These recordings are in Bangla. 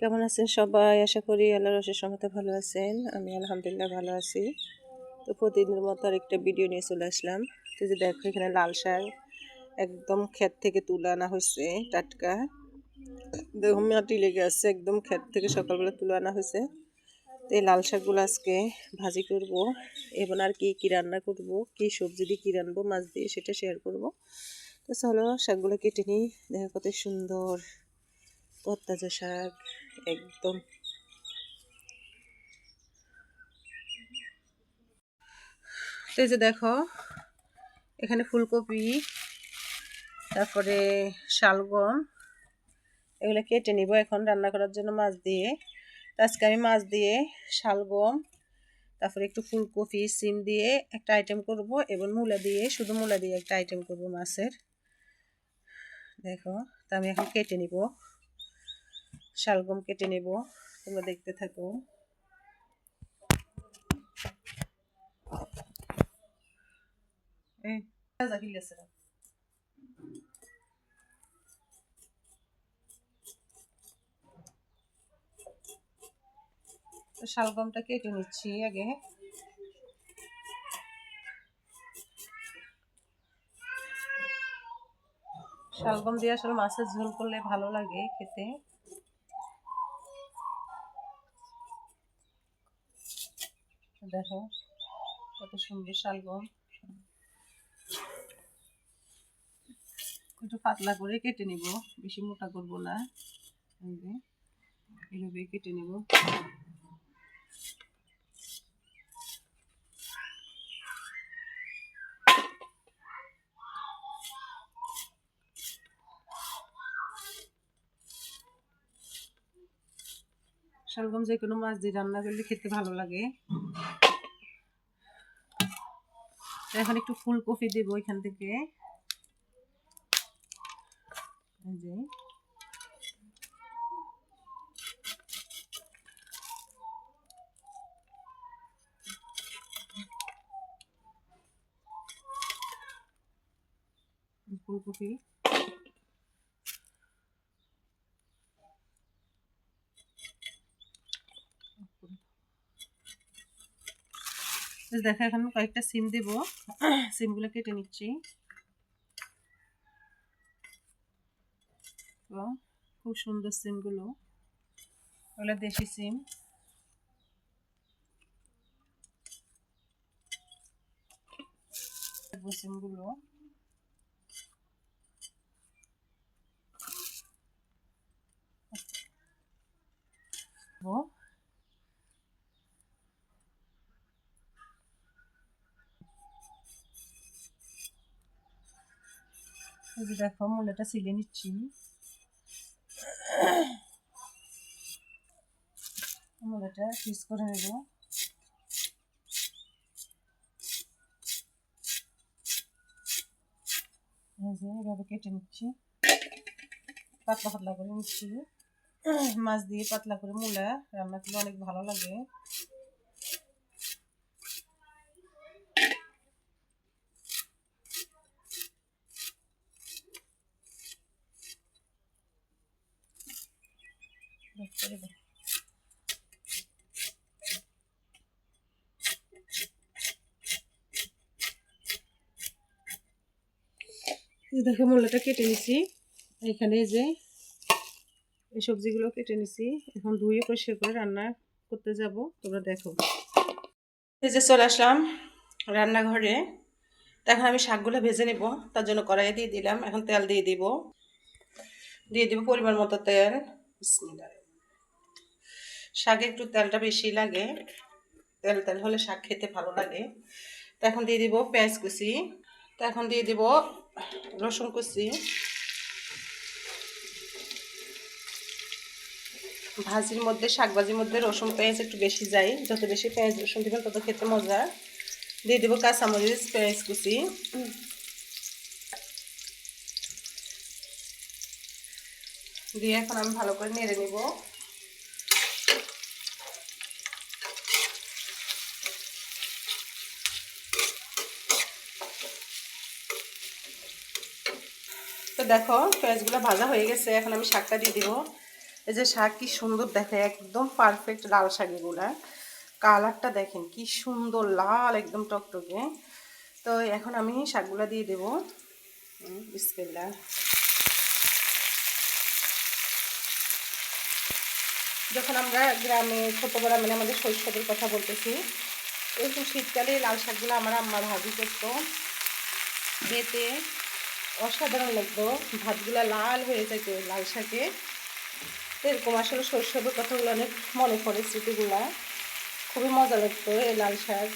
কেমন আছেন সবাই? আশা করি আল্লাহর অশেষ রহমতে ভালো আছেন। আমি আলহামদুলিল্লাহ ভালো আছি। তো প্রতিদিনের মতো আরেকটা ভিডিও নিয়ে চলে আসলাম। তো যে দেখো এখানে লাল শাক একদম ক্ষেত থেকে তুলে আনা হয়েছে, টাটকা। দেখো মাটি লেগে আছে, একদম ক্ষেত থেকে সকালবেলা তুলে আনা হয়েছে। তো এই লাল শাকগুলো আজকে ভাজি করব এবং আর কি কি রান্না করব, কি সবজি দিয়ে কি রান্নাবো, মাছ দিয়ে, সেটা শেয়ার করব। তো চলো শাকগুলো কেটে নিই। দেখো কত সুন্দর তরতাজা শাক একদম। তো এই যে দেখো এখানে ফুলকপি, তারপরে শালগম, এগুলো কেটে নিব এখন রান্না করার জন্য মাছ দিয়ে। তো আজকে আমি মাছ দিয়ে, শালগম, তারপরে একটু ফুলকপি, সিম দিয়ে একটা আইটেম করব এবং মূলা দিয়ে, শুধু মূলা দিয়ে একটা আইটেম করব মাছের। দেখো তো আমি এখন কেটে নিব, শালগম কেটে নেব, তোমরা দেখতে থাকো। এই শালগমটা কেটে নিচ্ছি আগে। শালগম দিয়ে আসলে মাছের ঝোল করলে ভালো লাগে খেতে। দেখো কত সুন্দর শালগম, একটু পাতলা করে কেটে নিব, বেশি মোটা করব না। এইভাবে কেটে নিব। শালগম যে কোনো মাছ দিয়ে রান্না করলে খেতে ভালো লাগে। এখন একটু ফুলকপি দেব এখান থেকে। এই যে ফুলকপি, দেখো এখন কয়েকটা সিম দেব, সিমগুলো কেটে নিচ্ছি। খুব সুন্দর সিমগুলো, ওগুলো দেশি সিম। সিমগুলো দেখো মূলাটা ছিলে নিচ্ছি। মূলাটা পিস করে নেব। এভাবে কেটে নিচ্ছি, পাতলা পাতলা করে নিচ্ছি। মাছ দিয়ে পাতলা করে মূলা রান্না করলে অনেক ভালো লাগে। দেখো মূলাটা কেটে নিছি, এখানে যে এই সবজিগুলো কেটে নিছি, এখন ধুয়ে পরিষ্কার করে রান্না করতে যাব, তোমরা দেখো। এই যে চলে আসলাম রান্নাঘরে। এখন আমি শাকগুলো ভেজে নেব, তার জন্য কড়াইয়ে দিয়ে দিলাম। এখন তেল দিয়ে দিব পরিমাণ মতো তেল। শাকে একটু তেলটা বেশি লাগে, তেল তেল হলে শাক খেতে ভালো লাগে। তো এখন দিয়ে দিব পেঁয়াজ কুচি, তো এখন দিয়ে দিব রসুন কুচি। ভাজির মধ্যে, শাক ভাজির মধ্যে রসুন পেঁয়াজ একটু বেশি যায়, যত বেশি পেঁয়াজ রসুন দেবেন তত খেতে মজা। দিয়ে দেবো কাঁচামরিচ, পেঁয়াজ কুচি। দিয়ে এখন আমি ভালো করে নেড়ে নেব। তো দেখো পেঁয়াজগুলো ভাজা হয়ে গেছে, এখন আমি শাকটা দিয়ে দিব। এই যে শাক কি সুন্দর দেখে, একদম পারফেক্ট লাল শাক এগুলা। কালারটা দেখেন কি সুন্দর লাল, একদম টকটকে। তো এখন আমি শাকগুলা দিয়ে দেবো। বিসমিল্লাহ। যখন আমরা গ্রামে ছোটোবেলা মানে আমাদের শৈশবের কথা বলতেছি, এরকম শীতকালে লাল শাকগুলো আমার আম্মা ভাজি করতো, খেতে অসাধারণ লাগতো। ভাতগুলা লাল হয়ে যেত লাল শাকে। এরকম আসলে শৈশবের কথাগুলো অনেক মনে পড়ে, স্মৃতিগুলা খুবই মজা লাগতো। এই লাল শাক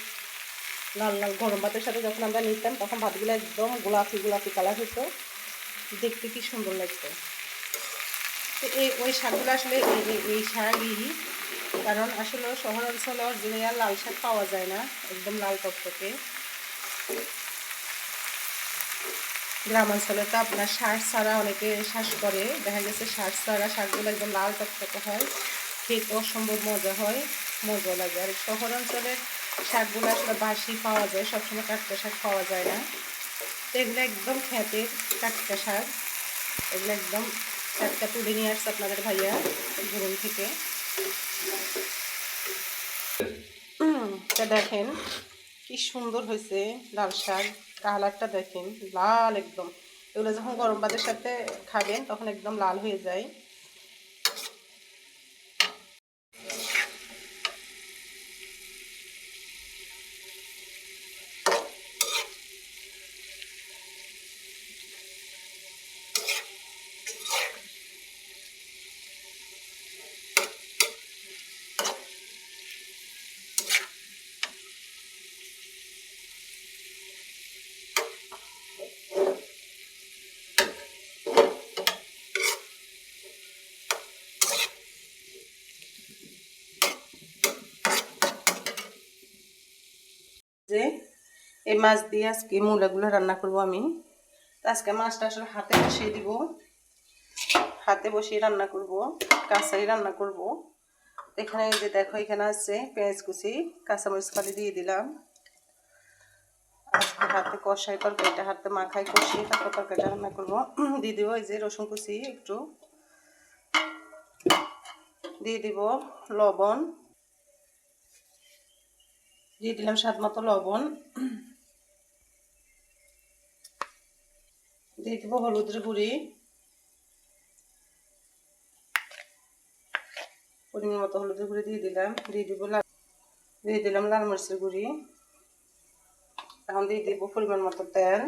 লাল লাল গরম ভাতের সাথে যখন আমরা নিতাম, তখন ভাতগুলো একদম গোলাপি গোলাপি কালার হতো, দেখতে কি সুন্দর লাগতো। তো ওই শাকগুলো আসলে এই শাকই, কারণ আসলে শহর অঞ্চলে অরিজিনাল লাল শাক পাওয়া যায় না, একদম লাল টকটকে। গ্রাম অঞ্চলে তো আপনার শাক ছাড়া অনেকে শ্বাস করে, দেখা গেছে শাক ছাড়া শাকগুলো একদম লাল টকটকে হয়, খেতে অসম্ভব মজা হয়, মজা লাগে। আর শহর অঞ্চলের শাকগুলো আসলে বাসি পাওয়া যায়, সবসময় টাটকা শাক পাওয়া যায় না। তো এগুলো একদম খেতের টাটকা শাক, এগুলো একদম টাটকা তুলে নিয়ে আসছে আপনাদের ভাইয়া ঘুরুন থেকে। তা দেখেন কি সুন্দর হয়েছে লাল শাক, কালারটা দেখেন লাল একদম। এগুলো যখন গরম ভাতের সাথে খাবেন তখন একদম লাল হয়ে যায়। যে এই মাছ দিয়ে আজকে মূলাগুলো রান্না করব আমি। তো আজকে মাছটা আসলে হাতে বসিয়ে দিব, হাতে বসিয়ে রান্না করব, কাঁচাই রান্না করব। এখানে এই যে দেখো, এখানে আছে পেঁয়াজ কুচি, কাঁচামরিচ ফালি দিয়ে দিলাম। আজকে হাতে কষাই তরকারিটা, হাতে মাখাই কষিয়ে তারপর তরকারিটা রান্না করবো। দিয়ে দিব এই যে রসুন কুচি একটু, দিয়ে দিব লবণ, দিয়ে দিলাম স্বাদ মতো লবণ, দিয়ে দিব হলুদের গুঁড়ি, পরিমাণ মতো হলুদের গুঁড়ি দিয়ে দিলাম, দিয়ে দিলাম লাল মরিচের গুঁড়ি। এখন দিয়ে দিব পরিমাণ মতো তেল,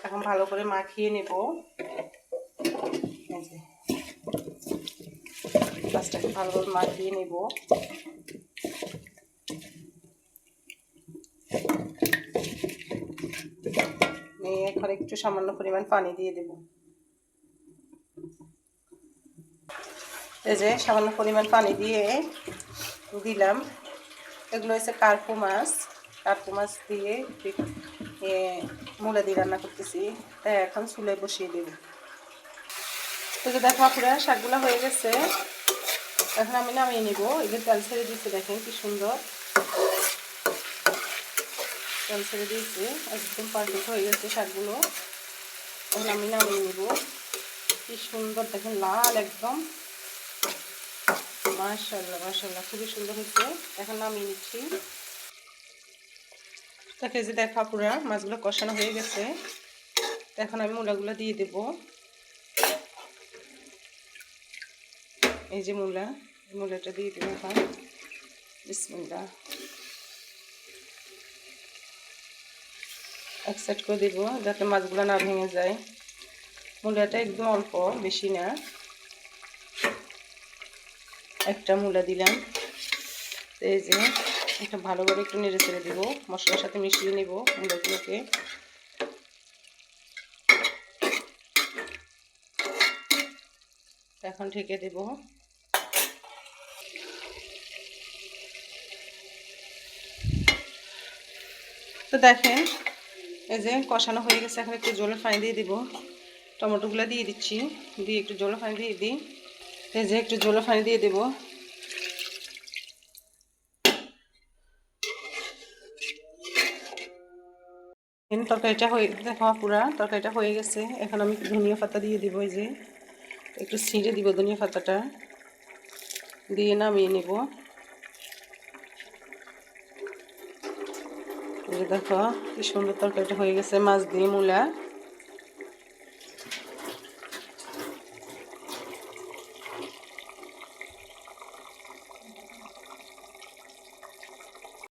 এখন ভালো করে মাখিয়ে নেব। মাছটাকে ভালোভাবে মাখিয়ে নেব। এখন একটু সামান্য পরিমাণ পানি দিয়ে দেব। এই যে সামান্য পরিমাণ পানি দিয়ে দিলাম। এগুলো হচ্ছে কার্পু মাছ, কার্পু মাছ দিয়ে মূলা দিয়ে রান্না করতেছি। তাই এখন চুলায় বসিয়ে দেব। তো যে দেখো আপনারা শাকগুলো হয়ে গেছে, এখন আমি নামিয়ে নিব। এই যে তেল ছেড়ে দিচ্ছে, দেখেন কি সুন্দর তেল ছেড়ে দিয়েছে, একদম পারফেক্ট হয়ে গেছে শাকগুলো। এখন আমি নামিয়ে নিব। কি সুন্দর দেখেন লাল একদম, মাশাআল্লাহ মাশাআল্লাহ খুবই সুন্দর হয়েছে। এখন নামিয়ে নিচ্ছি। তাকে যে দেখা পুরা মাছগুলো কষানো হয়ে গেছে, এখন আমি মূলাগুলো দিয়ে দেব। এই যে মূলাটা দিয়ে দেবো এখন। বিসমিল্লাহ। এক সাইড করে দেবো যাতে মাছগুলো না ভেঙে যায়। মূলাটা একদম অল্প, বেশি না, একটা মূলা দিলাম। এই যে এটা ভালো করে একটু নেড়ে চেড়ে দেবো, মশলার সাথে মিশিয়ে নেব মূলাগুলোকে। এখন ঢেকে দেব। তো দেখেন এই যে কষানো হয়ে গেছে, এখন একটু জলের পানি দিয়ে দিব। টমেটোগুলো দিয়ে দিচ্ছি, দিয়ে একটু জলের পানি দিয়ে দিই। এই যে একটু জলের পানি দিয়ে দেবো। তরকারিটা হয়ে দেখো পুরা তরকারিটা হয়ে গেছে। এখন আমি ধনিয়া পাতা দিয়ে দিব, এই যে একটু ছিঁড়ে দিব ধনিয়া পাতাটা, দিয়ে নামিয়ে নেব। এই যে দেখো কি সুন্দর তরকারিটা হয়ে গেছে, মাছ দিয়ে মূলা।